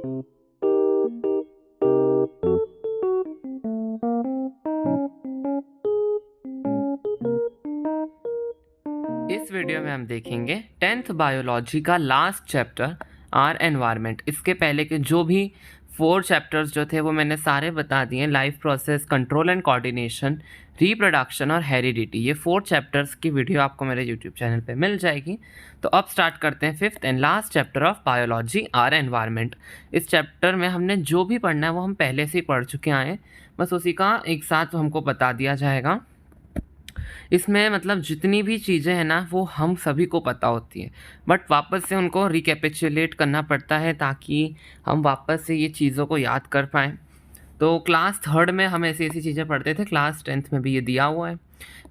इस वीडियो में हम देखेंगे 10th बायोलॉजी का लास्ट चैप्टर आर एनवायरनमेंट। इसके पहले के जो भी 4 चैप्टर्स जो थे वो मैंने सारे बता दिए। Life process, control and coordination, reproduction और हेरिडिटी, ये 4 चैप्टर्स की वीडियो आपको मेरे यूट्यूब चैनल पे मिल जाएगी। तो अब स्टार्ट करते हैं 5th and last chapter of biology are environment. इस चैप्टर में हमने जो भी पढ़ना है वो हम पहले से ही पढ़ चुके आए, बस उसी का एक साथ हमको बता दिया जाएगा। इसमें मतलब जितनी भी चीज़ें हैं ना वो हम सभी को पता होती हैं, बट वापस से उनको रिकैपिचुलेट करना पड़ता है ताकि हम वापस से ये चीज़ों को याद कर पाएँ। तो क्लास 3rd में हम ऐसी ऐसी चीज़ें पढ़ते थे, क्लास 10th में भी ये दिया हुआ है।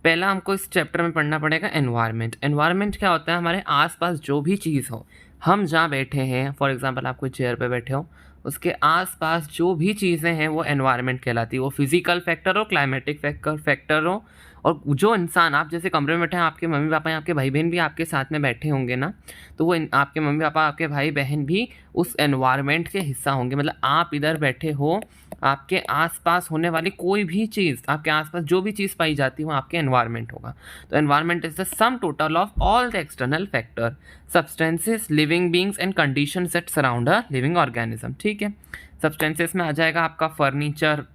पहला हमको इस चैप्टर में पढ़ना पड़ेगा एनवायरनमेंट। एनवायरनमेंट क्या होता है? हमारे आसपास जो भी चीज़ हो, हम जहाँ बैठे हैं, फॉर एग्जांपल आप कोई चेयर पे बैठे हो, उसके आसपास जो भी चीज़ें हैं वो एनवायरनमेंट कहलाती है। वो फिजिकल फैक्टर हो, क्लाइमेटिक फैक्टर हो, और जो इंसान, आप जैसे कमरे में बैठे हैं, आपके मम्मी पापा या आपके भाई बहन भी आपके साथ में बैठे होंगे ना, तो वो आपके मम्मी पापा, आपके भाई बहन भी उस एनवायरनमेंट के हिस्सा होंगे। मतलब आप इधर बैठे हो, आपके आसपास होने वाली कोई भी चीज़, आपके आसपास जो भी चीज़ पाई जाती है वो आपके एनवायरनमेंट होगा। तो environment is the sum total of all the external factor, substances, living beings and conditions that surround a living organism. ठीक है, सब्सटेंसेस में आ जाएगा आपका फर्नीचर,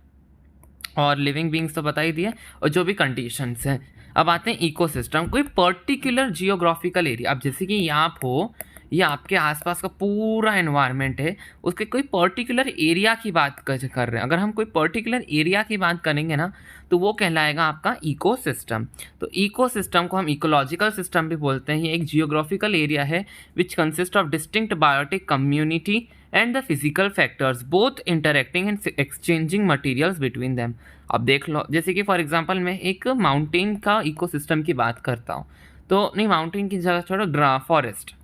और लिविंग बींग्स तो बता ही दिए, और जो भी कंडीशंस हैं। अब आते हैं इकोसिस्टम। कोई पर्टिकुलर जियोग्राफिकल एरिया, अब जैसे कि ये आप हो, ये आपके आसपास का पूरा एनवायरनमेंट है, उसके कोई पर्टिकुलर एरिया की बात कर रहे हैं। अगर हम कोई पर्टिकुलर एरिया की बात करेंगे ना, तो वो कहलाएगा आपका इकोसिस्टम। तो इकोसिस्टम को हम इकोलॉजिकल सिस्टम भी बोलते हैं। ये एक जियोग्राफिकल एरिया है which consist of distinct biotic community and the physical factors both interacting and exchanging materials between them। अब देख लो, जैसे कि फॉर एग्जांपल मैं एक माउंटेन का इकोसिस्टम की बात करता हूँ, तो नहीं, माउंटेन की जगह छोड़ो, फॉरेस्ट।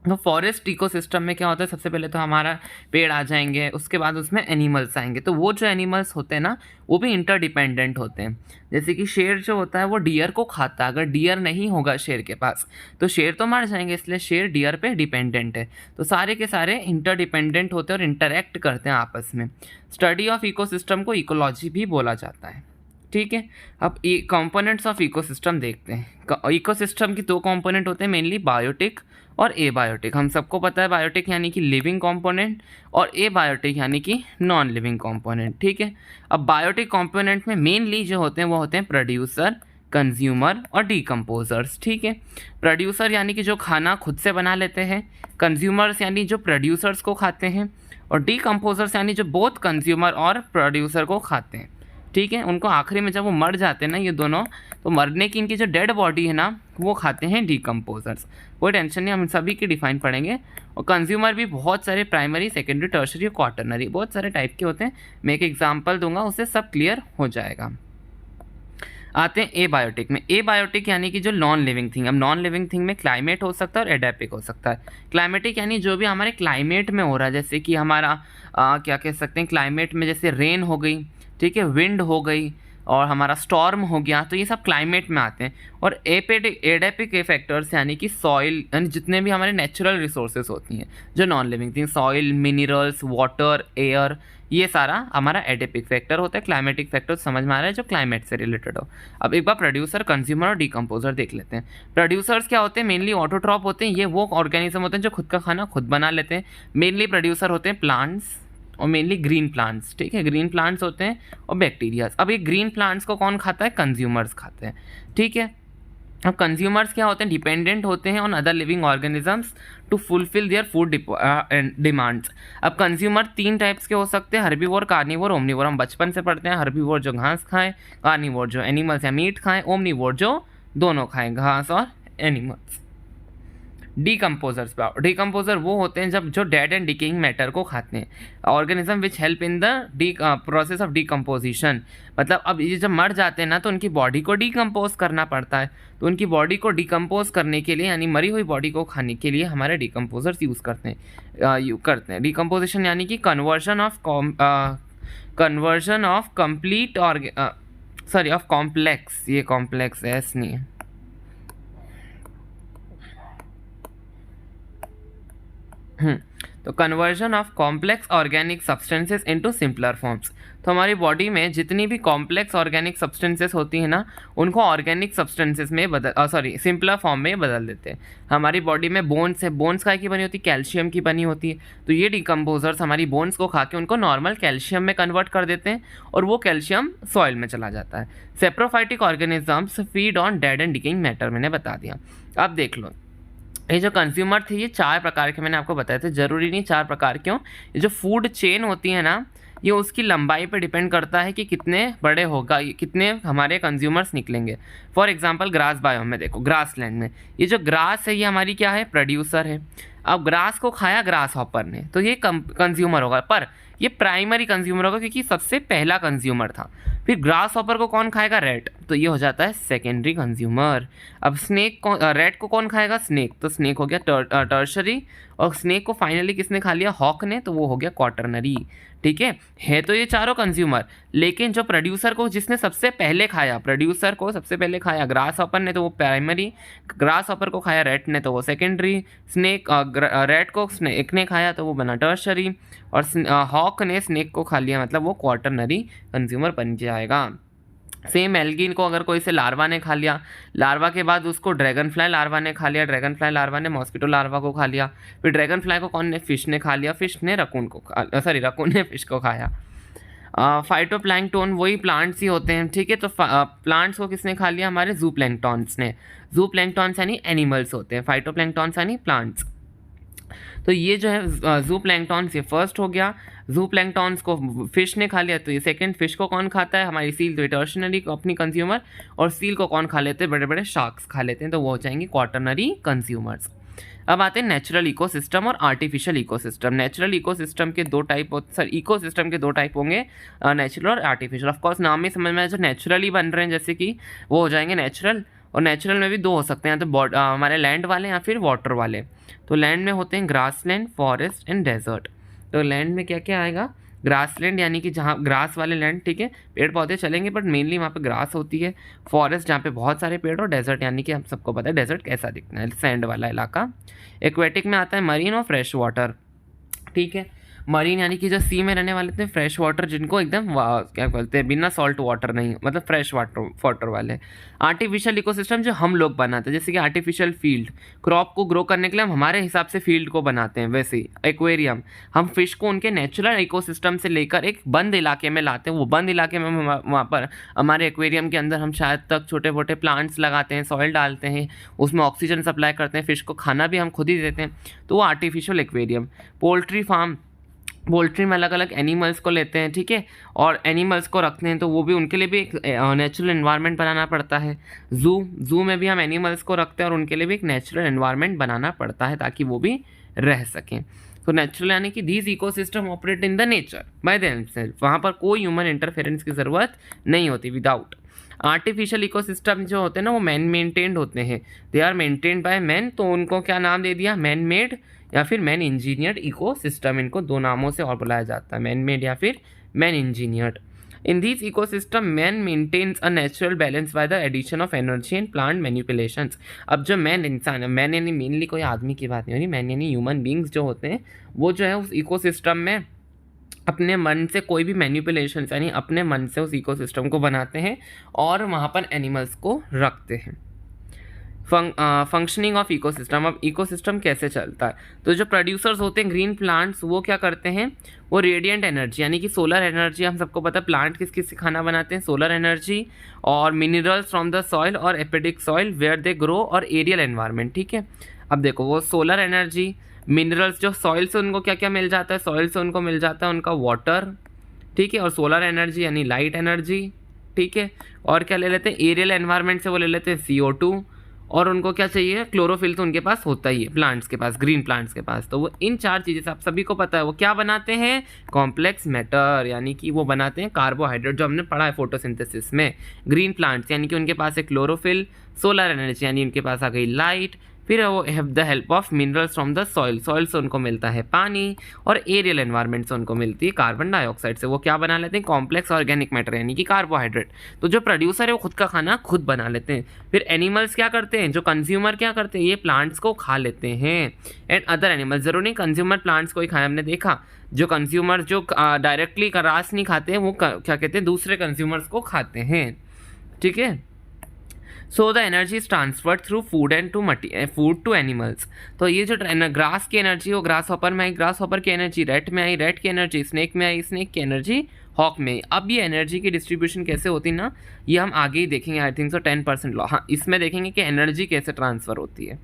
तो फॉरेस्ट इकोसिस्टम में क्या होता है? सबसे पहले तो हमारा पेड़ आ जाएंगे, उसके बाद उसमें एनिमल्स आएंगे। तो वो जो एनिमल्स होते हैं ना, वो भी इंटरडिपेंडेंट होते हैं। जैसे कि शेर जो होता है वो डियर को खाता है। अगर डियर नहीं होगा शेर के पास तो शेर तो मर जाएंगे, इसलिए शेर डियर पे डिपेंडेंट है। तो सारे के सारे इंटरडिपेंडेंट होते हैं और इंटरेक्ट करते हैं आपस में। स्टडी ऑफ इकोसिस्टम को इकोलॉजी भी बोला जाता है। ठीक है, अब कंपोनेंट्स ऑफ इकोसिस्टम देखते हैं। इकोसिस्टम की 2 कंपोनेंट होते हैं मेनली, बायोटिक और एबायोटिक। हम सबको पता है बायोटिक यानी कि लिविंग कंपोनेंट, और एबायोटिक यानी कि नॉन लिविंग कंपोनेंट। ठीक है, अब बायोटिक कंपोनेंट में मेनली जो होते हैं वो होते हैं प्रोड्यूसर, कंज्यूमर और डीकम्पोजर्स। ठीक है, प्रोड्यूसर यानी कि जो खाना खुद से बना लेते हैं, कंज्यूमर्स यानी जो प्रोड्यूसर्स को खाते हैं, और डीकम्पोजर्स यानी जो बोथ कंज्यूमर और प्रोड्यूसर को खाते हैं। ठीक है, उनको आखिरी में जब वो मर जाते हैं ना ये दोनों, तो मरने की इनकी जो डेड बॉडी है ना वो खाते हैं डीकम्पोजर्स। कोई टेंशन नहीं, हम सभी की डिफाइन पढ़ेंगे। और कंज्यूमर भी बहुत सारे प्राइमरी, सेकेंडरी, टर्शरी और क्वाटरनरी, बहुत सारे टाइप के होते हैं। मैं एक एग्जांपल दूंगा, उससे सब क्लियर हो जाएगा। आते हैं ए बायोटिक में। ए बायोटिक यानी कि जो नॉन लिविंग थिंग। अब नॉन लिविंग थिंग में क्लाइमेट हो सकता है और एडेपिक हो सकता है। क्लाइमेटिक यानी जो भी हमारे क्लाइमेट में हो रहा है, जैसे कि हमारा क्या कह सकते हैं, क्लाइमेट में जैसे रेन हो गई, ठीक है, विंड हो गई, और हमारा स्टॉर्म हो गया, तो ये सब क्लाइमेट में आते हैं। और एडेपिक फैक्टर्स यानी कि सॉइल, यानी जितने भी हमारे नेचुरल रिसोर्सेज होती हैं जो non living thing, soil, minerals, water, air, ये सारा हमारा एडेपिक फैक्टर होता है। क्लाइमेटिक फैक्टर समझ में आ रहा है जो क्लाइमेट से रिलेटेड हो। अब एक बार प्रोड्यूसर, कंज्यूमर और डीकम्पोजर देख लेते हैं। प्रोड्यूसर्स क्या होते हैं? मेनली ऑटोट्रॉप होते हैं। ये वो ऑर्गेनिज्म होते हैं जो खुद का खाना खुद बना लेते हैं। मेनली प्रोड्यूसर होते हैं प्लांट्स, और मेनली ग्रीन प्लांट्स। ठीक है, ग्रीन प्लांट्स होते हैं, और बैक्टीरियाज। अब ये ग्रीन प्लांट्स को कौन खाता है? कंज्यूमर्स खाते हैं। ठीक है, अब कंज्यूमर्स क्या होते हैं? डिपेंडेंट होते हैं on other living organisms to fulfil their food demands. अब कंज्यूमर 3 टाइप्स के हो सकते हैं, हर्बीवोर, कार्निवोर, ओमनीवोर। हम बचपन से पढ़ते हैं, हर्बीवोर जो घास खाएं, कार्निवोर जो एनिमल्स या मीट खाएं, ओमनीवोर जो दोनों खाएं, घास और एनिमल्स। डीकम्पोजर्स पे, डीकम्पोजर वो होते हैं जब जो डेड एंड डिकेइंग मैटर को खाते हैं। Organism which help in the process of decomposition. मतलब अब ये जब मर जाते हैं ना तो उनकी बॉडी को डीकम्पोज करना पड़ता है। तो उनकी बॉडी को डीकम्पोज करने के लिए, यानी मरी हुई बॉडी को खाने के लिए, हमारे डीकम्पोजर्स यूज़ करते हैं। डीकम्पोजिशन यानी कि conversion of complete of complex, ये कॉम्प्लेक्स एस नहीं है, तो conversion of complex organic substances into simpler forms. तो हमारी बॉडी में जितनी भी कॉम्प्लेक्स ऑर्गेनिक सब्सटेंसेस होती हैं ना, उनको ऑर्गेनिक सब्सटेंसेस में सिंपलर फॉर्म में बदल देते हैं। हमारी बॉडी में बोन्स है, बोन्स काय की बनी होती है, कैल्शियम की बनी होती है। तो ये डिकम्पोजर्स हमारी बोन्स को खा के उनको नॉर्मल कैल्शियम में कन्वर्ट कर देते हैं और वो कैल्शियम सॉइल में चला जाता है। Saprophytic organisms feed on dead and decaying matter, मैंने बता दिया। अब देख लो, ये जो कंज्यूमर थे ये 4 प्रकार के मैंने आपको बताए थे, जरूरी नहीं 4 प्रकार क्यों, ये जो फूड चेन होती है ना, ये उसकी लंबाई पे डिपेंड करता है कि कितने बड़े होगा, कितने हमारे कंज्यूमर्स निकलेंगे। फॉर एग्जांपल ग्रास बायोम में देखो, ग्रास लैंड में ये जो ग्रास है ये हमारी क्या है, प्रोड्यूसर है। अब ग्रास को खाया ग्रास हॉपर ने, तो ये कंज्यूमर होगा, पर ये प्राइमरी कंज्यूमर होगा क्योंकि सबसे पहला कंज्यूमर था। फिर ग्रास हॉपर को कौन खाएगा, रैट, तो ये हो जाता है सेकेंडरी कंज्यूमर। अब स्नेक को, रैट को कौन खाएगा, स्नेक, तो स्नेक हो गया टर्शरी। और स्नेक को फाइनली किसने खा लिया, हॉक ने, तो वो हो गया क्वाटरनरी। ठीक है तो ये चारों कंज्यूमर, लेकिन जो प्रोड्यूसर को जिसने सबसे पहले खाया, प्रोड्यूसर को सबसे पहले खाया ग्रास हॉपर ने, तो वो प्राइमरी। ग्रास हॉपर को खाया रैट ने, तो वो सेकेंडरी। स्नेक रैट को स्नेक ने खाया तो वो बना टर्शरी। और हॉक ने स्नेक को खा लिया, मतलब वो क्वाटरनरी कंज्यूमर बन जाएगा। सेम एल्गिन को अगर कोई से लार्वा ने खा लिया, लार्वा के बाद उसको ड्रैगन फ्लाई लार्वा ने खा लिया, ड्रैगन फ्लाई लार्वा ने मॉस्किटो लार्वा को खा लिया, फिर ड्रैगन फ्लाई को कौन ने, फिश ने खा लिया, फिश ने रकून को रकून ने फिश को खाया। फाइटोप्लैंक्टन वही प्लांट्स ही होते हैं, ठीक है। तो प्लांट्स को किसने खा लिया, हमारे जू प्लैंक्टॉन्स ने। जू प्लैंक्टॉन्स यानी एनिमल्स होते हैं, फाइटोप्लैंक्टॉन्स यानी प्लांट्स। तो ये जो है जू प्लैंक्टॉन्स ये फर्स्ट हो गया। जू प्लैंक्टॉन्स को फिश ने खा लिया, तो ये सेकंड। फिश को कौन खाता है, हमारी सील, तो टर्शनरी को अपनी कंज्यूमर। और सील को कौन खा लेते हैं, बड़े बड़े शार्क्स खा लेते हैं, तो वो हो जाएंगे क्वाटरनरी कंज्यूमर्स। अब आते हैं नेचुरल इकोसिस्टम और आर्टिफिशियल इकोसिस्टम। नेचुरल इकोसिस्टम के 2 टाइप इकोसिस्टम के 2 टाइप होंगे, नेचुरल और आर्टिफिशियल। ऑफकोर्स नाम में समझ में, जो नेचुरली बन रहे हैं जैसे कि वो हो जाएंगे नेचुरल, और नेचुरल में भी 2 हो सकते हैं, तो हमारे लैंड वाले या फिर वाटर वाले। तो लैंड में होते हैं grassland, forest and desert. तो लैंड में क्या क्या आएगा, ग्रास लैंड यानी कि जहाँ ग्रास वाले लैंड, ठीक है, पेड़ पौधे चलेंगे बट मेनली वहाँ पे ग्रास होती है। फॉरेस्ट जहाँ पे बहुत सारे पेड़, और डेजर्ट यानी कि हम सबको पता है डेजर्ट कैसा दिखना है, सैंड वाला इलाका। एक्वेटिक में आता है मरीन और फ्रेश वाटर, ठीक है। मरीन यानी कि जो सी में रहने वाले थे, फ्रेश वाटर जिनको एकदम क्या बोलते हैं, बिना सॉल्ट वाटर नहीं, मतलब फ्रेश वाटर वाले। आर्टिफिशियल इकोसिस्टम जो हम लोग बनाते हैं, जैसे कि आर्टिफिशियल फील्ड, क्रॉप को ग्रो करने के लिए हम हमारे हिसाब से फील्ड को बनाते हैं, वैसे ही एक्वेरियम, हम फिश को उनके नेचुरल इकोसिस्टम से लेकर एक बंद इलाके में लाते हैं। वो बंद इलाके में वहाँ पर हमारे एक्वेरियम के अंदर हम शायद तक छोटे मोटे प्लांट्स लगाते हैं, सॉइल डालते हैं, उसमें ऑक्सीजन सप्लाई करते हैं, फिश को खाना भी हम खुद ही देते हैं, तो वो artificial aquarium. Poultry farm, poultry में अलग अलग एनिमल्स को लेते हैं, ठीक है, और एनिमल्स को रखते हैं, तो वो भी उनके लिए भी एक नेचुरल एनवायरनमेंट बनाना पड़ता है। जू में भी हम एनिमल्स को रखते हैं और उनके लिए भी एक नेचुरल एनवायरनमेंट बनाना पड़ता है ताकि वो भी रह सकें। तो नेचुरल यानी कि these ecosystem operate in the nature by themselves, वहाँ पर कोई ह्यूमन इंटरफेरेंस की ज़रूरत नहीं होती, विदाउट। आर्टिफिशियल इकोसिस्टम जो होते हैं ना, वो मैन मेंटेन्ड होते हैं, they are maintained by man, तो उनको क्या नाम दे दिया, मैन मेड या फिर मैन इंजीनियर्ड इकोसिस्टम। इनको 2 नामों से और बुलाया जाता है, मैन मेड या फिर man engineered. In this ecosystem man maintains a natural balance by the addition of energy and plant manipulations. अब जो मैन इंसान है, मैन यानी मेनली कोई आदमी की बात नहीं हो रही, मैन यानी ह्यूमन बींग्स जो होते हैं, वो जो है उस इकोसिस्टम में अपने मन से कोई भी मैनिपुलेशन यानी अपने मन से उस इकोसिस्टम को बनाते हैं और वहाँ पर एनिमल्स को रखते हैं। फंक्शनिंग ऑफ इकोसिस्टम, अब इकोसिस्टम कैसे चलता है, तो जो प्रोड्यूसर्स होते हैं ग्रीन प्लांट्स, वो क्या करते हैं, वो रेडिएंट एनर्जी यानी कि सोलर एनर्जी, हम सबको पता है प्लांट किस किस से खाना बनाते हैं, सोलर एनर्जी, और मिनरल्स फ्रॉम द सॉइल और एपिडिक सॉइल वेयर दे ग्रो, और एरियल एनवायरनमेंट, ठीक है। अब देखो वो सोलर एनर्जी, मिनरल्स जो सॉइल से उनको क्या क्या मिल जाता है, सॉइल से उनको मिल जाता है उनका वाटर, ठीक है, और सोलर एनर्जी यानी लाइट एनर्जी, ठीक है, और क्या ले लेते हैं, एरियल एनवायरनमेंट से वो ले लेते हैं CO2, और उनको क्या चाहिए, क्लोरोफिल, तो उनके पास होता ही है प्लांट्स के पास, ग्रीन प्लांट्स के पास। तो वो इन 4 चीज़ें से आप सभी को पता है वो क्या बनाते हैं, कॉम्प्लेक्स मैटर, यानी कि वो बनाते हैं कार्बोहाइड्रेट, जो हमने पढ़ा है फोटोसिंथेसिस में। ग्रीन प्लांट्स यानी कि उनके पास है क्लोरोफिल, सोलर एनर्जी यानी उनके पास आ गई लाइट, फिर वो have the help of minerals from the soil, soil से उनको मिलता है पानी, और एरियल एनवायरनमेंट से उनको मिलती है कार्बन डाइऑक्साइड से। वो क्या बना लेते हैं, कॉम्प्लेक्स ऑर्गेनिक मैटर यानी कि कार्बोहाइड्रेट। तो जो प्रोड्यूसर है वो खुद का खाना खुद बना लेते हैं। फिर एनिमल्स क्या करते हैं, जो कंज्यूमर क्या करते हैं, ये प्लांट्स को खा लेते हैं। एंड अदर एनिमल्स, जरूर नहीं कंज्यूमर प्लांट्स को ही खाया, हमने देखा जो कंज्यूमर जो डायरेक्टली ग्रास नहीं खाते हैं वो क्या कहते हैं, दूसरे कंज्यूमर्स को खाते हैं। ठीक है, so the energy is transferred through food and food to animals. तो ये जो ग्रास की एनर्जी वो ग्रास हॉपर में आई, ग्रास हॉपर की एनर्जी रेट में आई, रेट की एनर्जी स्नेक में आई, स्नेक की एनर्जी हॉक में आई। अब ये एनर्जी की डिस्ट्रीब्यूशन कैसे होती ना, ये हम आगे ही देखेंगे, आई थिंक सो 10% लॉ। हाँ, इसमें देखेंगे कि एनर्जी कैसे ट्रांसफ़र होती है।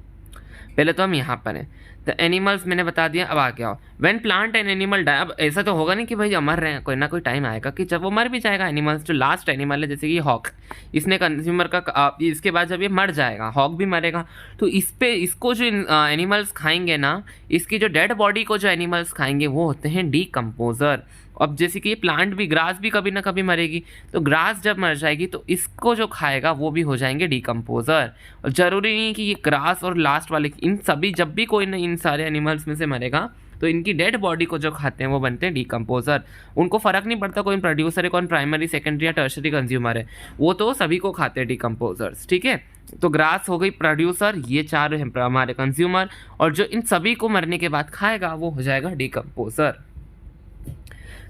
पहले तो हम यहाँ पर हैं, द एनिमल्स मैंने बता दिया। अब आ गया when plant and animal die. अब ऐसा तो होगा नहीं कि भाई मर रहे हैं, कोई ना कोई टाइम आएगा कि जब वो मर भी जाएगा। एनिमल्स जो लास्ट एनिमल है जैसे कि हॉक, इसने कंज्यूमर का इसके बाद जब ये मर जाएगा, हॉक भी मरेगा, तो इस पे इसको जो एनिमल्स खाएंगे ना, इसकी जो डेड बॉडी को जो एनिमल्स खाएंगे वो होते हैं डीकम्पोजर। अब जैसे कि ये प्लांट भी, ग्रास भी कभी ना कभी मरेगी, तो ग्रास जब मर जाएगी तो इसको जो खाएगा वो भी हो जाएंगे डीकम्पोजर। और ज़रूरी नहीं कि ये ग्रास और लास्ट वाले, इन सभी जब भी कोई ना इन सारे एनिमल्स में से मरेगा तो इनकी डेड बॉडी को जो खाते हैं वो बनते हैं डीकम्पोजर। उनको फ़र्क नहीं पड़ता कौन प्रोड्यूसर है, कौन प्राइमरी, सेकेंडरी या टर्शरी कंज्यूमर है, वो तो सभी को खाते हैं डीकम्पोजर्स। ठीक है, तो ग्रास हो गई प्रोड्यूसर, ये चार हैं हमारे कंज्यूमर, और जो इन सभी को मरने के बाद खाएगा वो हो जाएगा डीकम्पोजर।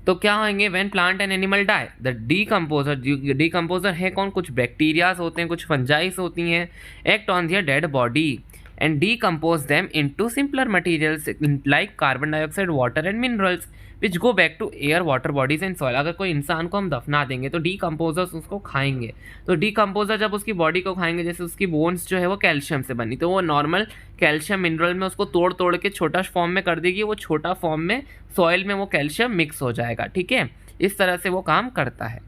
तो क्या होंगे, when plant and animal die the decomposer. Decomposer है कौन, कुछ बैक्टीरियाज होते हैं, कुछ फंजाइस होती हैं, act on their dead body and decompose them into simpler materials like carbon dioxide, water and minerals which go back to air, water bodies and soil। अगर कोई इंसान को हम दफना देंगे तो डीकम्पोजर्स उसको खाएंगे। तो डीकम्पोजर जब उसकी बॉडी को खाएंगे, जैसे उसकी बोन्स जो है वो कैल्शियम से बनी, तो वो नॉर्मल कैल्शियम मिनरल में उसको तोड़ तोड़ के छोटा फॉर्म में कर देगी, वो छोटा फॉर्म में सॉइल में वो कैल्शियम मिक्स हो जाएगा। ठीक है, इस तरह से वो काम करता है।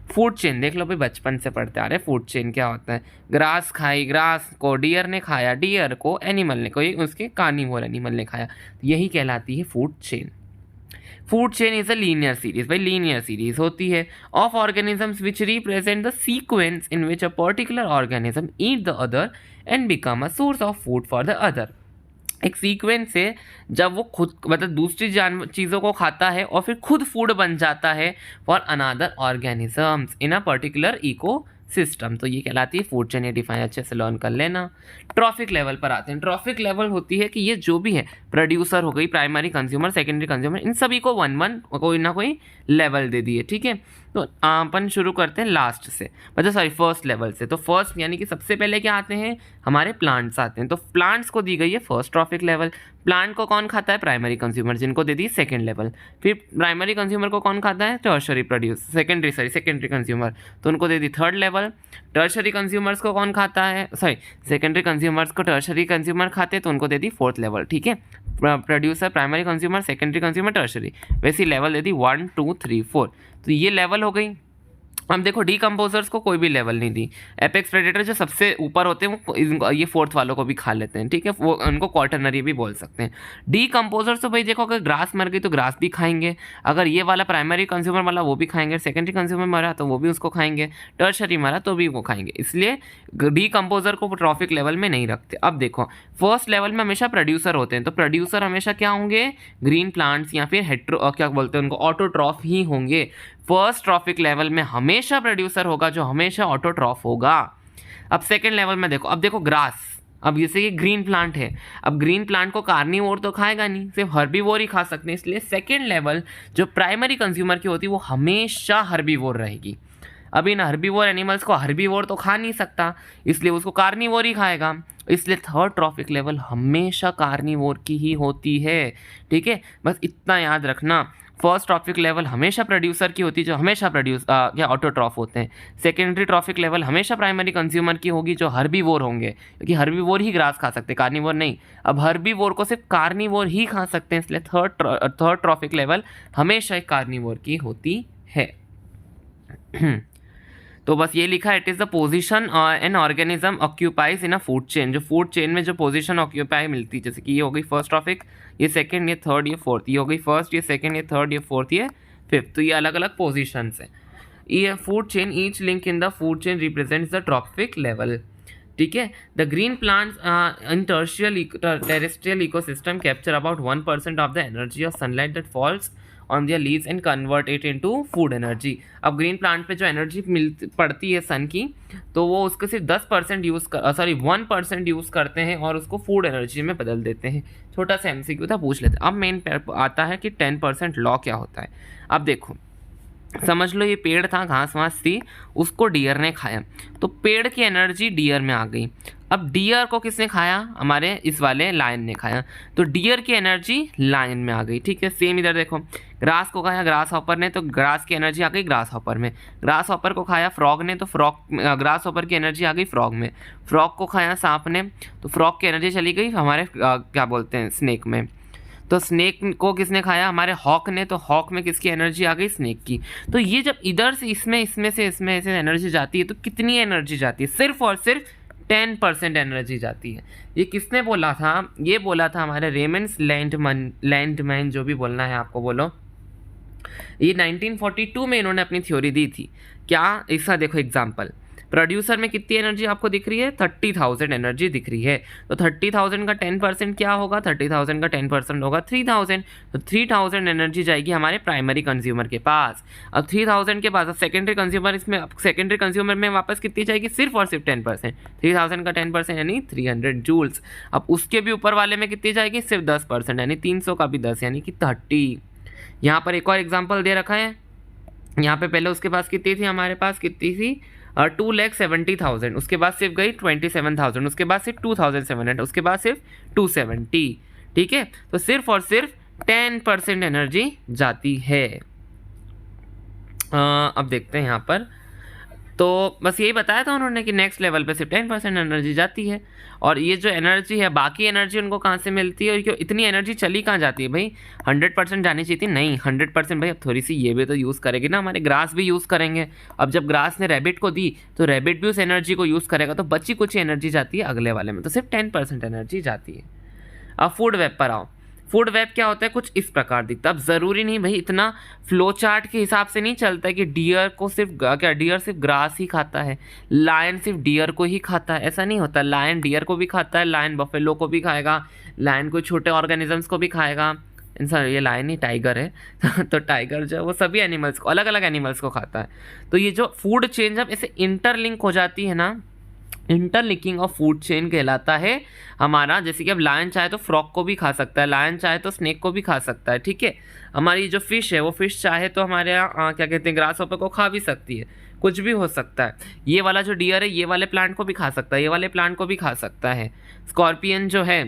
फूड चेन देख लो भाई, बचपन से पढ़ते आ रहे हैं फूड चेन क्या होता है। ग्रास खाई, ग्रास को डियर ने खाया, डियर को एनिमल ने, कोई उसके कार्निवोर एनिमल ने खाया, यही कहलाती है food chain. Food chain is a linear series, भाई लीनियर सीरीज होती है of organisms which represent the sequence in which a particular organism eat the other and become a source of food for the other. एक sequence है जब वो खुद मतलब दूसरी चीज़ों को खाता है और फिर खुद फूड बन जाता है for another organisms in a particular ecosystem. तो ये कहलाती है फूड चेन। ये डिफाइन अच्छे से लर्न कर लेना। ट्रॉफिक लेवल पर आते हैं। ट्रॉफिक लेवल होती है कि ये जो भी है, प्रोड्यूसर हो गई, प्राइमरी कंज्यूमर, सेकेंडरी कंज्यूमर, इन सभी को वन वन कोई ना कोई लेवल दे दिए। ठीक है, तो अपन शुरू करते हैं लास्ट से, मतलब सॉरी फर्स्ट लेवल से। तो फर्स्ट यानी कि सबसे पहले क्या आते हैं, हमारे प्लांट्स आते हैं। तो प्लांट्स को दी गई है फर्स्ट ट्रॉफिक लेवल। प्लांट को कौन खाता है, प्राइमरी कंज्यूमर, जिनको दे दी सेकंड लेवल। फिर प्राइमरी कंज्यूमर को कौन खाता है, टर्शरी सेकेंडरी कंज्यूमर, तो उनको दे दी थर्ड लेवल। टर्शरी कंज्यूमर्स को कौन खाता है, सेकेंडरी कंज्यूमर्स को टर्शरी कंज्यूमर खाते हैं तो उनको दे दी फोर्थ लेवल। ठीक है, producer, primary consumer, secondary consumer, tertiary, वैसी लेवल दे दी 1 2 3 4। तो ये लेवल हो गई। अब देखो डीकम्पोजर्स को कोई भी लेवल नहीं दी। एपेक्स प्रेडेटर जो सबसे ऊपर होते हैं वो ये फोर्थ वालों को भी खा लेते हैं। ठीक है, वो उनको क्वार्टरनरी भी बोल सकते हैं। डीकम्पोजर्स तो भाई देखो, अगर ग्रास मर गई तो ग्रास भी खाएंगे, अगर ये वाला प्राइमरी कंज्यूमर वाला वो भी खाएंगे, सेकेंडरी कंज्यूमर मरा तो वो भी उसको खाएंगे, टर्शरी मरा तो भी वो खाएंगे। इसलिए डीकम्पोजर को ट्रॉफिक लेवल में नहीं रखते। अब देखो फर्स्ट लेवल में हमेशा प्रोड्यूसर होते हैं, तो प्रोड्यूसर हमेशा क्या होंगे, ग्रीन प्लांट्स या फिर क्या बोलते हैं उनको, ऑटोट्रॉफ ही होंगे। फर्स्ट ट्रॉफिक लेवल में हमेशा प्रोड्यूसर होगा जो हमेशा ऑटोट्रॉफ होगा। अब सेकंड लेवल में देखो, अब देखो ग्रास, अब जैसे ये ग्रीन प्लांट है, अब ग्रीन प्लांट को कार्निवोर तो खाएगा नहीं, सिर्फ हर्बीवोर ही खा सकते हैं। इसलिए सेकंड लेवल जो प्राइमरी कंज्यूमर की होती है वो हमेशा हर्बीवोर रहेगी। अब इन हर्बीवोर एनिमल्स को हर्बीवोर तो खा नहीं सकता, इसलिए उसको कार्निवोर ही खाएगा। इसलिए थर्ड ट्रॉफिक लेवल हमेशा कार्निवोर की ही होती है। ठीक है, बस इतना याद रखना। फर्स्ट ट्रॉफिक लेवल हमेशा प्रोड्यूसर की होती है जो हमेशा क्या ऑटोट्रॉफ होते हैं। सेकेंडरी ट्रॉफिक लेवल हमेशा प्राइमरी कंज्यूमर की होगी जो हर्बीवोर होंगे, क्योंकि हर्बीवोर ही ग्रास खा सकते हैं, कार्निवोर नहीं। अब हर्बीवोर को सिर्फ कार्निवोर ही खा सकते हैं, इसलिए थर्ड ट्रॉफिक लेवल हमेशा एक कार्निवोर की होती है। तो बस ये लिखा, it is the position an organism occupies in a food chain. जो फूड चेन में जो पोजीशन ऑक्यूपाई मिलती है, जैसे कि ये हो गई फर्स्ट ट्रॉफिक, ये सेकंड, ये थर्ड, ये फोर्थ, ये हो गई फर्स्ट, ये सेकंड, ये थर्ड, ये फोर्थ, ये फिफ्थ। तो ये अलग अलग पोजीशंस हैं। ये food chain, each link in the food chain represents the trophic level. ठीक है। The green plants in terrestrial ecosystem capture about 1% of the energy of sunlight that falls on their leaves and convert it into food energy. अब green plant पे जो energy पड़ती है सन की, तो वो उसके सिर्फ 10% यूज़ 1% यूज़ करते हैं और उसको फूड एनर्जी में बदल देते हैं। छोटा सा MCQ था, पूछ लेते हैं। अब मेन आता है कि 10% लॉ क्या होता है। अब देखो, समझ लो ये पेड़ था, घास वास थी, उसको डियर ने खाया, तो पेड़ की एनर्जी डियर में आ गई। अब डियर को किसने खाया? हमारे इस वाले लायन ने खाया, तो डियर की एनर्जी लायन में आ गई। ठीक है, सेम इधर देखो, ग्रास को खाया ग्रास हॉपर ने, तो ग्रास की एनर्जी आ गई ग्रास हॉपर में। ग्रास हॉपर को खाया फ्रॉग ने, तो ग्रास हॉपर की एनर्जी आ गई फ्रॉग में। फ्रॉग को खाया सांप ने, तो फ्रॉग की एनर्जी चली गई हमारे क्या बोलते हैं, स्नेक में। तो स्नेक को किसने खाया? हमारे हॉक ने, तो हॉक में किसकी एनर्जी आ गई? स्नेक की। तो ये जब इधर से इसमें से एनर्जी जाती है, तो कितनी एनर्जी जाती है? सिर्फ और सिर्फ 10% एनर्जी जाती है। ये किसने बोला था? ये बोला था हमारे रेमंड्स लैंडमैन, जो भी बोलना है आपको बोलो। ये 1942 में इन्होंने अपनी थ्योरी दी थी। क्या? इसका देखो एग्जाम्पल, प्रोड्यूसर में कितनी एनर्जी आपको दिख रही है? 30,000 एनर्जी दिख रही है। तो 30,000 का 10% क्या होगा? 30,000 का 10% होगा 3,000। तो 3,000 एनर्जी जाएगी हमारे प्राइमरी कंज्यूमर के पास। अब 3,000 के बाद सेकेंडरी कंज्यूमर, इसमें सेकेंडरी कंज्यूमर में वापस कितनी जाएगी? सिर्फ और सिर्फ 10%। 3,000 का 10% यानी 300 जूल्स। अब उसके भी ऊपर वाले में कितनी जाएगी? सिर्फ 10%, यानी 300 का भी 10 यानी कि 30। यहाँ पर एक और एग्जाम्पल दे रखा है। यहाँ पे पहले उसके पास कितनी थी? हमारे पास कितनी थी? 2,70,000। उसके बाद सिर्फ गई 27,000, उसके बाद सिर्फ 2,700, उसके बाद सिर्फ 270। ठीक है, तो सिर्फ और सिर्फ 10% एनर्जी जाती है। अब देखते हैं यहाँ पर, तो बस यही बताया था उन्होंने कि नेक्स्ट लेवल पे सिर्फ 10% एनर्जी जाती है। और ये जो एनर्जी है, बाकी एनर्जी उनको कहाँ से मिलती है? और क्यों इतनी एनर्जी चली कहाँ जाती है भाई? 100% जानी चाहिए थी, नहीं 100% भाई। अब थोड़ी सी ये भी तो यूज़ करेगी ना, हमारे ग्रास भी यूज़ करेंगे। अब जब ग्रास ने रैबिट को दी, तो रैबिट भी उस एनर्जी को यूज़ करेगा, तो बची कुछ एनर्जी जाती है अगले वाले में, तो सिर्फ 10% एनर्जी जाती है। अब फूड वेब पर आओ। फूड वेब क्या होता है? कुछ इस प्रकार दिखता है। अब ज़रूरी नहीं भाई, इतना फ्लो चार्ट के हिसाब से नहीं चलता है कि डियर को सिर्फ डियर सिर्फ ग्रास ही खाता है, लायन सिर्फ डियर को ही खाता है, ऐसा नहीं होता। लायन डियर को भी खाता है, लायन बफेलो को भी खाएगा, लायन कोई छोटे ऑर्गेनिजम्स को भी खाएगा। इंसान, ये लायन ही टाइगर है तो टाइगर जो है वो सभी एनिमल्स को, अलग अलग एनिमल्स को खाता है। तो ये जो फूड चेन जब ऐसे इंटरलिंक हो जाती है ना, इंटरलिंकिंग ऑफ फूड चेन कहलाता है हमारा। जैसे कि अब लायन चाहे तो फ्रॉग को भी खा सकता है, लायन चाहे तो स्नेक को भी खा सकता है। ठीक है, हमारी जो फिश है, वो फिश चाहे तो हमारे यहाँ क्या कहते हैं, ग्रास हॉपर को खा भी सकती है, कुछ भी हो सकता है। ये वाला जो डियर है, ये वाले प्लांट को भी खा सकता है, ये वाले प्लांट को भी खा सकता है। स्कॉर्पियन जो है,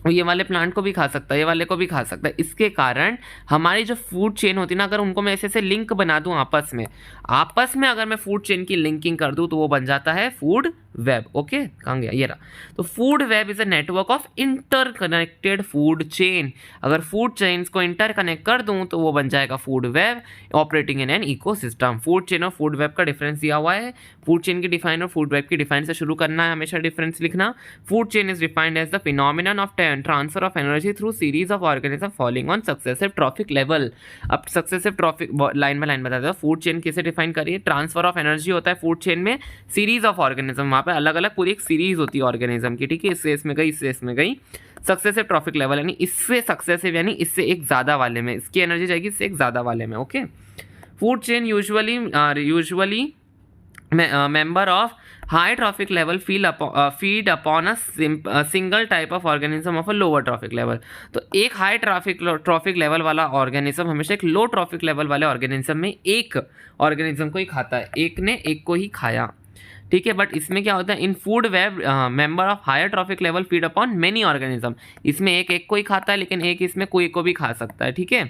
ये वाले प्लांट को भी खा सकता है, ये वाले को भी खा सकता है। इसके कारण हमारी जो फूड चेन होती है ना, अगर उनको मैं ऐसे ऐसे लिंक बना दूं आपस में अगर मैं फूड चेन की लिंकिंग कर दूं, तो वो बन जाता है फूड वेब। ओके, कहाँ गया? ये रहा। तो food web is a network of interconnected food chain. अगर फूड चेन्स को इंटरकनेक्ट कर दूं, तो वो बन जाएगा food web operating in an ecosystem. Food chain और फूड वेब का डिफरेंस दिया हुआ है। फूड चेन की डिफाइन और फूड वेब की डिफाइन से शुरू करना है, हमेशा डिफरेंस लिखना। Food chain is defined as the phenomenon of transfer of energy through series of organism following on successive trophic level. अब successive trophic line by line बताते हैं। फूड चेन कैसे डिफाइन करिए? ट्रांसफर ऑफ एनर्जी होता है food chain में, series of organism, वहाँ पे अलग अलग पूरी एक सीरीज होती है ऑर्गेनिज्म की। ठीक है, इससे इसमें गई, इससे इसमें गई। सक्सेसिव ट्रॉफिक लेवल यानी इससे सक्सेसिव यानी इससे एक ज़्यादा वाले में इसकी एनर्जी जाएगी, इससे एक ज़्यादा वाले में। Okay, food chain usually member of high trophic level feed upon a single type of organism of a lower trophic level। तो एक हाई ट्रॉफिक लेवल वाला ऑर्गेनिज्म हमेशा एक लो ट्रॉफिक लेवल वाले ऑर्गेनिज्म में एक ऑर्गेनिज्म को ही खाता है, एक ने एक को ही खाया। ठीक है, बट इसमें क्या होता है? In food web member of higher trophic level feed upon many organism. इसमें एक एक को ही खाता है, लेकिन एक इसमें कोई को भी खा सकता है। ठीक है,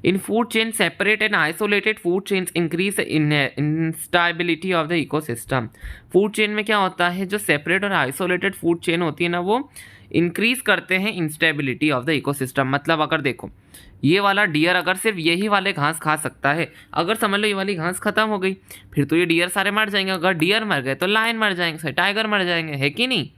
in food chain separate and isolated food chains increase instability of the ecosystem। Food chain में क्या होता है? जो सेपरेट और आइसोलेटेड फूड चेन होती है ना, वो इंक्रीज करते हैं इंस्टेबिलिटी ऑफ द इकोसिस्टम। मतलब अगर देखो, ये वाला डियर अगर सिर्फ यही वाले घास खा सकता है, अगर समझ लो ये वाली घास खत्म हो गई, फिर तो ये डियर सारे मर जाएंगे। अगर डियर मर गए तो लायन मर जाएंगे, टाइगर मर जाएंगे, है कि नहीं?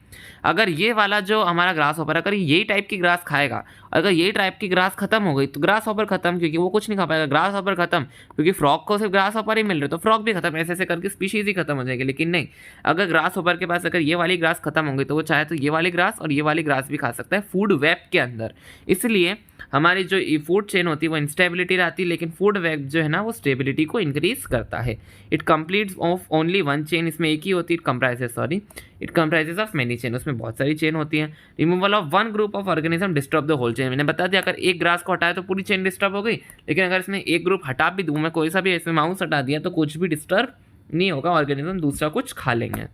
अगर ये वाला जो हमारा ग्रास हॉपर, अगर यही टाइप की ग्रास खाएगा, अगर यही टाइप की ग्रास खत्म हो गई तो ग्रास हॉपर खत्म, क्योंकि वो कुछ नहीं खा पाएगा। ग्रास हॉपर खत्म क्योंकि फ्रॉग को सिर्फ ग्रास हॉपर ही मिल रहे, तो फ्रॉग भी खत्म, ऐसे ऐसे करके स्पीशीज ही खत्म हो जाएगी। लेकिन नहीं, अगर ग्रास हॉपर के पास अगर ये वाली ग्रास खत्म हो गई तो वो चाहे तो ये वाली ग्रास और ये वाली ग्रास भी खा सकता है फूड वेब के अंदर। इसलिए हमारी जो फूड चेन होती है वो इंस्टेबिलिटी रहती है, लेकिन फूड वेब जो है ना वो स्टेबिलिटी को इंक्रीज करता है। It completes of only one chain, इसमें एक ही होती है, it comprises of many chain, उसमें बहुत सारी चेन होती है। Removal of one group of organism disturb the whole chain, मैंने बता दिया अगर एक ग्रास को हटाया तो पूरी चेन डिस्टर्ब हो गई, लेकिन अगर इसमें एक ग्रुप हटा भी दूँ मैं, कोई सा भी ऐसे माउस हटा दिया तो कुछ भी डिस्टर्ब नहीं होगा, ऑर्गेनिज्म दूसरा कुछ खा लेंगे।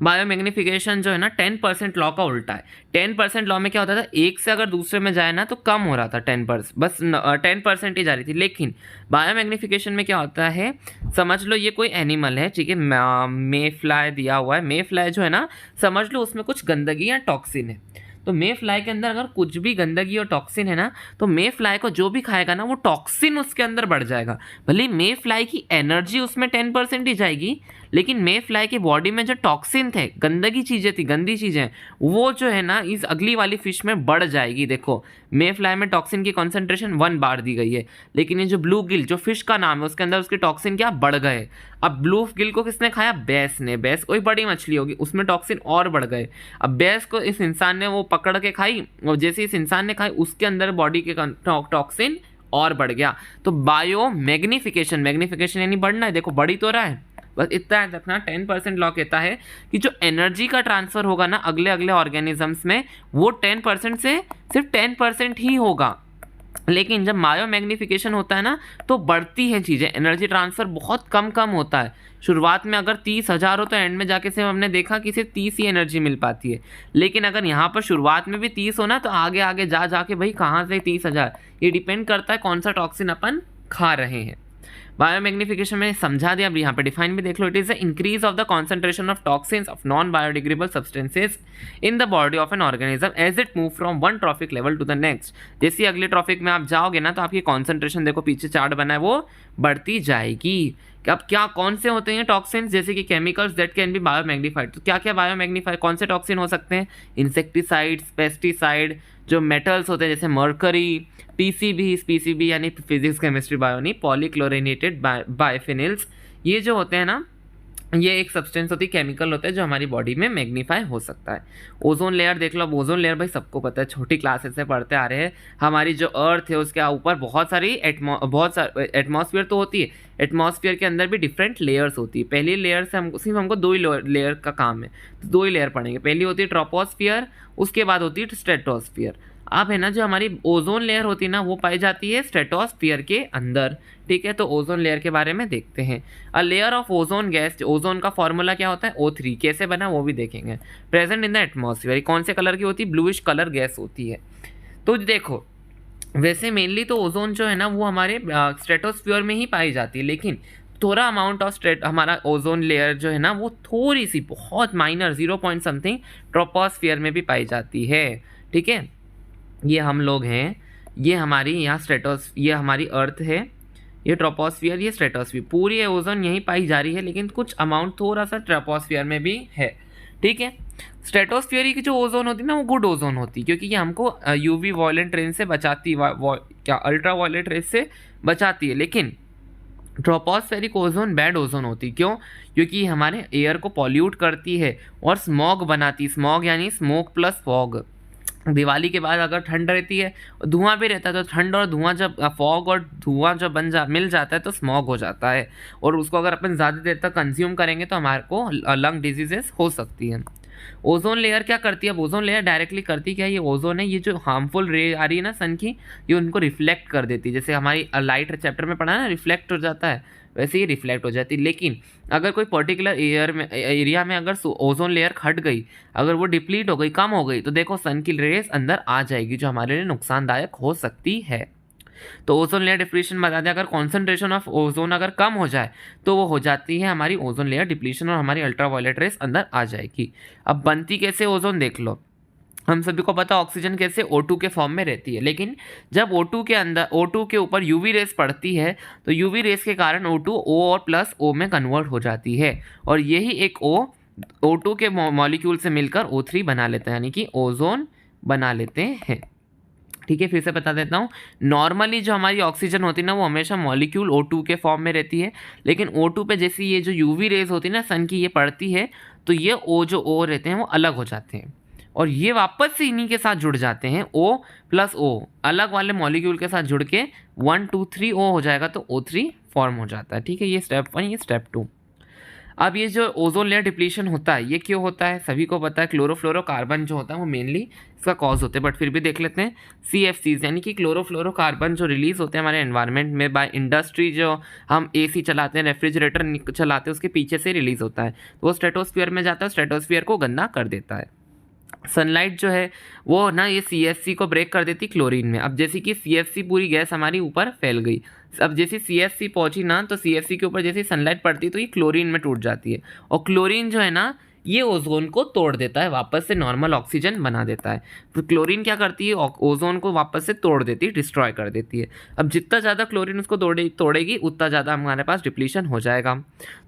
बायोमैग्निफिकेशन जो है ना 10% लॉ का उल्टा है। 10% लॉ में क्या होता था, एक से अगर दूसरे में जाए ना तो कम हो रहा था 10%, बस 10% ही जा रही थी। लेकिन बायोमैग्निफिकेशन में क्या होता है, समझ लो ये कोई एनिमल है, ठीक है, मे फ्लाई दिया हुआ है, मे फ्लाई जो है ना समझ लो उसमें कुछ गंदगी या टॉक्सिन है। तो मे फ्लाई के अंदर अगर कुछ भी गंदगी और टॉक्सिन है ना, तो मे फ्लाई को जो भी खाएगा ना वो टॉक्सिन उसके अंदर बढ़ जाएगा। भले मे फ्लाई की एनर्जी उसमें 10% ही जाएगी, लेकिन मे फ्लाई की बॉडी में जो टॉक्सिन थे, गंदगी चीज़ें थी, गंदी चीज़ें, वो जो है ना इस अगली वाली फिश में बढ़ जाएगी। देखो मे फ्लाई में टॉक्सिन की कॉन्सेंट्रेशन 1 बार दी गई है, लेकिन ये जो ब्लू गिल जो फिश का नाम है उसके अंदर उसके टॉक्सिन क्या बढ़ गए। अब ब्लू गिल को किसने खाया, बैस ने, बैस कोई बड़ी मछली होगी उसमें टॉक्सिन और बढ़ गए। अब बैस को इस इंसान ने वो पकड़ के खाई, और जैसे इस इंसान ने खाई उसके अंदर बॉडी के टॉक्सिन और बढ़ गया। तो बायो मैग्निफिकेशन यानी बढ़ना है, देखो बढ़ी तो रहा है, बस इतना याद रखना। 10% लॉ कहता है कि जो एनर्जी का ट्रांसफर होगा ना अगले अगले ऑर्गेनिजम्स में, वो 10% से सिर्फ 10% ही होगा। लेकिन जब बायो मैग्निफिकेशन होता है ना तो बढ़ती है चीज़ें, एनर्जी ट्रांसफर बहुत कम होता है। शुरुआत में अगर 30,000 हो तो एंड में जाके सिर्फ हमने देखा कि सिर्फ 30 ही एनर्जी मिल पाती है। लेकिन अगर यहाँ पर शुरुआत में भी 30 हो ना तो आगे आगे जाके भाई कहाँ से 30,000, ये डिपेंड करता है कौन सा टॉक्सिन अपन खा रहे हैं। बायोमैग्निफिकेशन में समझा दिया, अब यहाँ पे डिफाइन भी देख लो। It is the increase of the concentration of toxins of non biodegradable substances in the body of an organism as it move from one trophic level to the next. जैसे अगले ट्रॉफिक में आप जाओगे ना तो आपकी कॉन्सेंट्रेशन देखो पीछे चार्ट बना है वो बढ़ती जाएगी। अब क्या कौन से होते हैं टॉक्सिन्स, जैसे कि केमिकल्स दैट कैन बी बायोमैग्निफाइड। तो क्या क्या बायोमैग्निफाइड कौन से टॉक्सिन हो सकते हैं, इंसेक्टिसाइड्स, पेस्टिसाइड, जो मेटल्स होते हैं जैसे मर्करी, पीसीबी यानी फिजिक्स केमिस्ट्री बायो नहीं, पॉलीक्लोरिनेटेड बाइफिनिल्स, ये जो होते हैं ना ये एक सब्सटेंस होती है, केमिकल होता है जो हमारी बॉडी में मैग्नीफाई हो सकता है। ओजोन लेयर देख लो, अब ओजोन लेयर भाई सबको पता है, छोटी क्लासेस से पढ़ते आ रहे हैं। हमारी जो अर्थ है उसके ऊपर बहुत सारी एटमॉस्फेयर तो होती है, एटमॉस्फेयर के अंदर भी डिफरेंट लेयर्स होती है। पहली लेयर से हमको 2 ही लेयर का काम है, तो 2 ही लेयर पढ़ेंगे। पहली होती है ट्रोपोस्फियर, उसके बाद होती है स्ट्रेटोस्फियर। अब है ना जो हमारी ओजोन लेयर होती है ना वो पाई जाती है स्ट्रेटोस्फियर के अंदर, ठीक है। तो ओजोन लेयर के बारे में देखते हैं। A layer of ozone gas, ozone का फॉर्मूला क्या होता है O3, कैसे बना वो भी देखेंगे। प्रेजेंट इन द एटमॉस्फेयर, कौन से कलर की होती है, ब्लूइश कलर गैस होती है। तो देखो वैसे मेनली तो ओजोन जो है ना वो हमारे स्ट्रेटोस्फियर में ही पाई जाती है, लेकिन थोड़ा अमाउंट ऑफ हमारा ओजोन लेयर जो है ना वो थोड़ी सी बहुत माइनर 0 पॉइंट समथिंग ट्रोपोस्फियर में भी पाई जाती है, ठीक है। ये हम लोग हैं, ये हमारी यहाँ ये हमारी अर्थ है, ये ट्रोपोस्फियर, ये स्ट्रेटोस्फियर, पूरी ओजोन यहीं पाई जा रही है, लेकिन कुछ अमाउंट थोड़ा सा ट्रोपोस्फियर में भी है, ठीक है। स्ट्रेटोस्फियर की जो ओजोन होती है ना वो गुड ओजोन होती है, क्योंकि ये हमको यूवी वॉयलेंट रेज से बचाती क्या अल्ट्रा वॉयलेट रेज से बचाती है। लेकिन ट्रोपोस्फेरिक ओजोन बैड ओजोन होती है, क्यों, क्योंकि हमारे एयर को पॉल्यूट करती है और स्मॉग बनाती है। स्मॉग यानी स्मोक प्लस फॉग। दिवाली के बाद अगर ठंड रहती है, धुआं भी रहता है, तो ठंड और धुआं जब फॉग और धुआं जब मिल जाता है तो स्मॉग हो जाता है, और उसको अगर अपन ज़्यादा देर तक कंज्यूम करेंगे तो हमारे को लंग डिजीजेस हो सकती हैं। ओजोन लेयर क्या करती है, अब ओजोन लेयर डायरेक्टली करती क्या है, ये ओजोन है, ये जो हार्मफुल रे आ रही है ना सन की, ये उनको रिफ्लेक्ट कर देती है। जैसे हमारी लाइट चैप्टर में पढ़ा ना रिफ्लेक्ट हो जाता है, वैसे ही रिफ्लेक्ट हो जाती है। लेकिन अगर कोई पर्टिकुलर एरिया में अगर ओजोन लेयर हट गई, अगर वो डिप्लीट हो गई, कम हो गई, तो देखो सन की रेस अंदर आ जाएगी जो हमारे लिए नुकसानदायक हो सकती है। तो ओजोन लेयर डिप्लीशन बता दें, अगर कॉन्सेंट्रेशन ऑफ ओजोन अगर कम हो जाए तो वो हो जाती है हमारी ओजोन लेयर डिप्लीशन और हमारी अल्ट्रावायलेट रेस अंदर आ जाएगी। अब बनती कैसे ओजोन देख लो, हम सभी को पता ऑक्सीजन कैसे O2 के फॉर्म में रहती है, लेकिन जब O2 के अंदर O2 के ऊपर यूवी रेस पड़ती है तो यूवी रेस के कारण O2 O और प्लस O में कन्वर्ट हो जाती है, और यही एक O O2 के मॉलिक्यूल से मिलकर O3 बना लेते हैं, यानी कि ओजोन बना लेते हैं। ठीक है, फिर से बता देता हूँ। नॉर्मली जो हमारी ऑक्सीजन होती है ना, वो हमेशा मॉलिक्यूल O2 के फॉर्म में रहती है, लेकिन O2 पे जैसी ये जो यूवी रेज होती है ना सन की, ये पड़ती है, तो ये जो O रहते हैं वो अलग हो जाते हैं और ये वापस से इन्हीं के साथ जुड़ जाते हैं। O+O अलग वाले मॉलिक्यूल के साथ जुड़ के 1 2 3 O हो जाएगा, तो O3 फॉर्म हो जाता है। ठीक है, ये स्टेप 1, ये स्टेप 2। अब ये जो ओजोन लेयर डिप्लीशन होता है, ये क्यों होता है? सभी को पता है, क्लोरोफ्लोरोकार्बन जो होता है वो मेनली इसका कॉज होते हैं, बट फिर भी देख लेते हैं। CFCs यानी कि क्लोरोफ्लोरोकार्बन जो रिलीज होते हैं हमारे एनवायरनमेंट में बाय इंडस्ट्री, जो हम AC चलाते हैं, रेफ्रिजरेटर चलाते हैं, उसके पीछे से रिलीज होता है, तो वो स्ट्रेटोस्फीयर में जाता है, स्ट्रेटोस्फीयर को गंदा कर देता है। सनलाइट जो है वो ना ये CFC को ब्रेक कर देती क्लोरीन में। अब जैसे कि CFC पूरी गैस हमारी ऊपर फैल गई, अब जैसे CFC पहुंची ना, तो CFC के ऊपर जैसे सनलाइट पड़ती है तो ये क्लोरीन में टूट जाती है, और क्लोरीन जो है ना ये ओजोन को तोड़ देता है, वापस से नॉर्मल ऑक्सीजन बना देता है। तो क्लोरीन क्या करती है? ओजोन को वापस से तोड़ देती है, डिस्ट्रॉय कर देती है। अब जितना ज़्यादा क्लोरीन उसको तोड़ेगी उतना ज़्यादा हमारे पास डिप्लीशन हो जाएगा।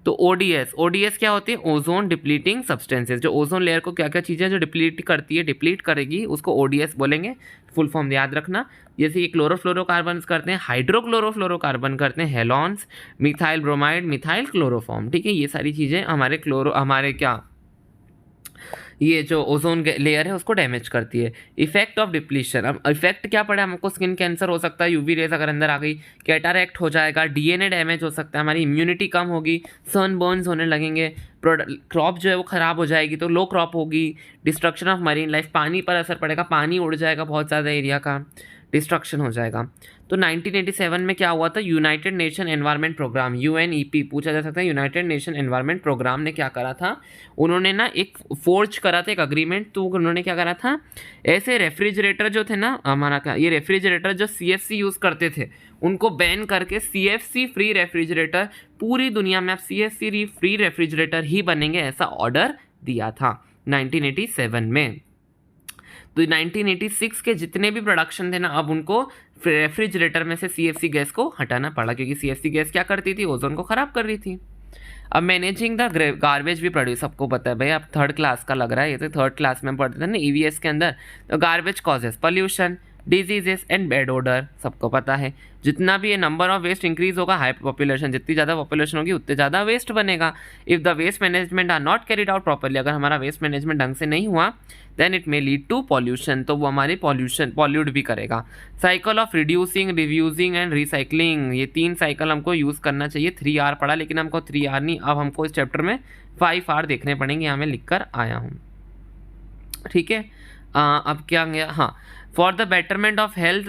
तो ODS क्या होती है? Ozone depleting substances. जो ओजोन लेयर को क्या क्या चीज़ें जो डिप्लीट करती है, डिप्लीट करेगी, उसको ODS बोलेंगे। फुल फॉर्म याद रखना। जैसे ये क्लोरोफ्लोरोकार्बन करते हैं, हाइड्रोक्लोरोफ्लोरोकार्बन करते हैं, हेलॉन्स, मिथाइल ब्रोमाइड, मिथाइल क्लोरोफॉर्म। ठीक है, ये सारी चीज़ें हमारे क्या ये जो ओजोन लेयर है उसको डैमेज करती है। इफेक्ट ऑफ डिप्लीशन, अब इफेक्ट क्या पड़े हमको? स्किन कैंसर हो सकता है, यूवी रेज अगर अंदर आ गई, कैटारैक्ट हो जाएगा, DNA डैमेज हो सकता है, हमारी इम्यूनिटी कम होगी, सनबर्न्स होने लगेंगे, क्रॉप जो है वो ख़राब हो जाएगी, तो लो क्रॉप होगी, डिस्ट्रक्शन ऑफ मरीन लाइफ, पानी पर असर पड़ेगा, पानी उड़ जाएगा, बहुत ज़्यादा एरिया का डिस्ट्रक्शन हो जाएगा। तो 1987 में क्या हुआ था? United Nation Environment Programme, UNEP पूछा जा सकता है। यूनाइटेड नेशन एनवायरनमेंट प्रोग्राम ने क्या करा था? उन्होंने ना एक फोर्ज करा था, एक अग्रीमेंट। तो उन्होंने क्या करा था? ऐसे रेफ्रिजरेटर जो थे ना, हमारा क्या ये रेफ्रिजरेटर जो CFC यूज़ करते थे उनको बैन करके CFC फ्री रेफ्रिजरेटर, पूरी दुनिया में अब CFC फ्री रेफ्रिजरेटर ही बनेंगे, ऐसा ऑर्डर दिया था 1987 में। तो 1986 के जितने भी प्रोडक्शन थे ना, अब उनको रेफ्रिजरेटर में से CFC गैस को हटाना पड़ा, क्योंकि CFC गैस क्या करती थी? ओजोन को ख़राब कर रही थी। अब मैनेजिंग द गार्बेज भी प्रोड्यूस, सबको पता है भाई, अब थर्ड क्लास का लग रहा है, ये तो थर्ड क्लास में पढ़ते थे ना EVS के अंदर। तो garbage causes pollution, diseases and bad odour, सबको पता है। जितना भी ये नंबर ऑफ वेस्ट इंक्रीज होगा, हाई पॉपुलेशन, जितनी ज़्यादा पॉपुलेशन होगी उतने ज़्यादा वेस्ट बनेगा। If the waste management are not carried out properly, अगर हमारा वेस्ट मैनेजमेंट ढंग से नहीं हुआ, then it may lead to pollution, तो वो हमारी पॉल्यूट भी करेगा। Cycle of reducing, reusing and recycling, ये 3 साइकिल हमको यूज़ करना चाहिए। 3R पढ़ा, लेकिन हमको 3R नहीं, अब हमको इस चैप्टर में 5R देखने पड़ेंगे, यहाँ मैं लिख कर आया हूँ। ठीक है, अब क्या गया? हाँ, for the betterment of health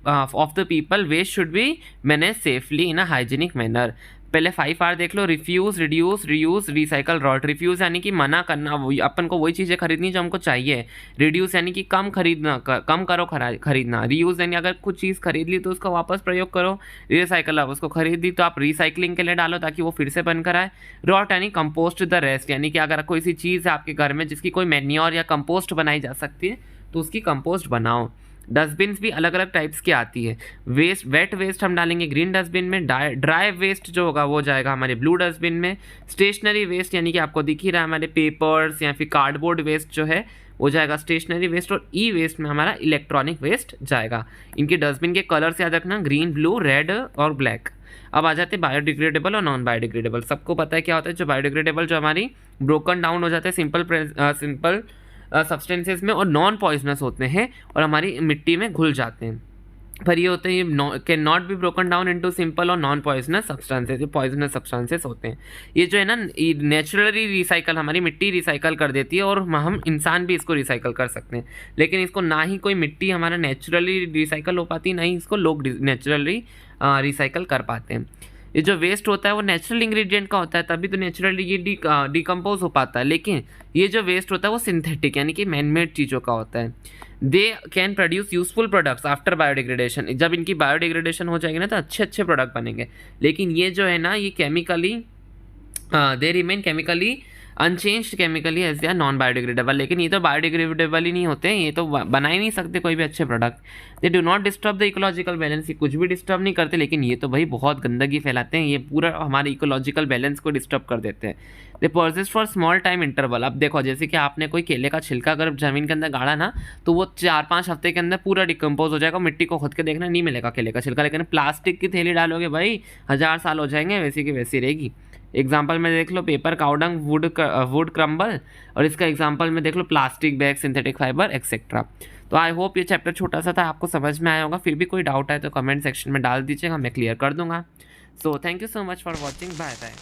of the people, waste should be manage safely in a hygienic manner. पहले 5R देख लो। Refuse, reduce, reuse, recycle, rot. Refuse यानी कि मना करना, वही अपन को वही चीज़ें खरीदनी जो हमको चाहिए। रिड्यूस यानी कि कम खरीदना, कम करो खरीदना। रीयूज़ यानी अगर कुछ चीज़ खरीद ली तो उसका वापस प्रयोग करो। रिसाइकल, अब उसको खरीद ली तो आप रिसाइकलिंग के लिए डालो ताकि वो फिर से बनकर आए। रॉट यानी कंपोस्ट द रेस्ट, यानी कि अगर कोई सी चीज़ है आपके घर में जिसकी कोई मैन्योर या कंपोस्ट बनाई जा सकती है तो उसकी कंपोस्ट बनाओ। डस्टबिन भी अलग अलग टाइप्स की आती है। वेस्ट, वेट वेस्ट हम डालेंगे ग्रीन डस्टबिन में, ड्राई वेस्ट जो होगा वो जाएगा हमारे ब्लू डस्टबिन में। स्टेशनरी वेस्ट यानी कि आपको दिख ही रहा है हमारे पेपर्स या फिर कार्डबोर्ड वेस्ट जो है वो जाएगा स्टेशनरी वेस्ट, और ई वेस्ट में हमारा इलेक्ट्रॉनिक वेस्ट जाएगा। इनके डस्टबिन के कलर्स याद रखना, ग्रीन, ब्लू, रेड और ब्लैक। अब आ जाते हैं बायोडिग्रेडेबल और नॉन बायोडिग्रेडेबल। सबको पता है क्या होता है। जो बायोडिग्रेडेबल जो हमारी ब्रोकन डाउन हो जाते हैं सिंपल सब्सटेंसेस में, और नॉन पॉइजनस होते हैं और हमारी मिट्टी में घुल जाते हैं। पर ये होते हैं can not be broken down into simple और नॉन पॉइजनस सब्सटेंसेस। ये पॉइजनस सब्सटेंसेस होते हैं। ये जो है ना नेचुरली रिसाइकल, हमारी मिट्टी रिसाइकल कर देती है, और हम इंसान भी इसको रिसाइकल कर सकते हैं। लेकिन इसको ना ही कोई मिट्टी हमारा नेचुरली रिसाइकल हो पाती, ना ही इसको लोग नेचुरली रिसाइकल कर पाते हैं। ये जो वेस्ट होता है वो नेचुरल इंग्रेडिएंट का होता है, तभी तो नेचुरली ये डिकम्पोज हो पाता है। लेकिन ये जो वेस्ट होता है वो सिंथेटिक यानी कि मैनमेड चीज़ों का होता है। They can produce useful products after biodegradation. जब इनकी बायोडिग्रेडेशन हो जाएगी ना तो अच्छे अच्छे प्रोडक्ट बनेंगे। लेकिन ये जो है ना ये chemically they remain chemically unchanged chemically as they are non biodegradable. लेकिन ये तो बायोडिग्रेडेबल ही नहीं होते, ये तो बना ही नहीं सकते कोई भी अच्छे product. They do not disturb the ecological balance, ये कुछ भी डिस्टर्ब नहीं करते, लेकिन ये तो भाई बहुत गंदगी फैलाते हैं, ये पूरा हमारे इकोलॉजिकल बैलेंस को डिस्टर्ब कर देते हैं। दे persist for small time interval. अब देखो जैसे कि आपने कोई केले का छिलका अगर जमीन के अंदर गाड़ा ना, तो वो 4-5 हफ्ते के अंदर पूरा डिकम्पोज हो जाएगा, मिट्टी को खोद के देखना नहीं मिलेगा केले का छिलका। लेकिन प्लास्टिक की थैली डालोगे भाई 1000 साल हो जाएंगे, वैसी की वैसी रहेगी। एग्जाम्पल में देख लो पेपर काउडंग, वुड क्रम्बल, और इसका एग्जाम्पल में देख low plastic bag, synthetic fibre etcetera. तो आई होप ये चैप्टर छोटा सा था, आपको समझ में आया होगा। फिर भी कोई डाउट है तो कमेंट सेक्शन में डाल दीजिएगा, मैं क्लियर कर दूंगा। So thank you so much for watching, bye bye.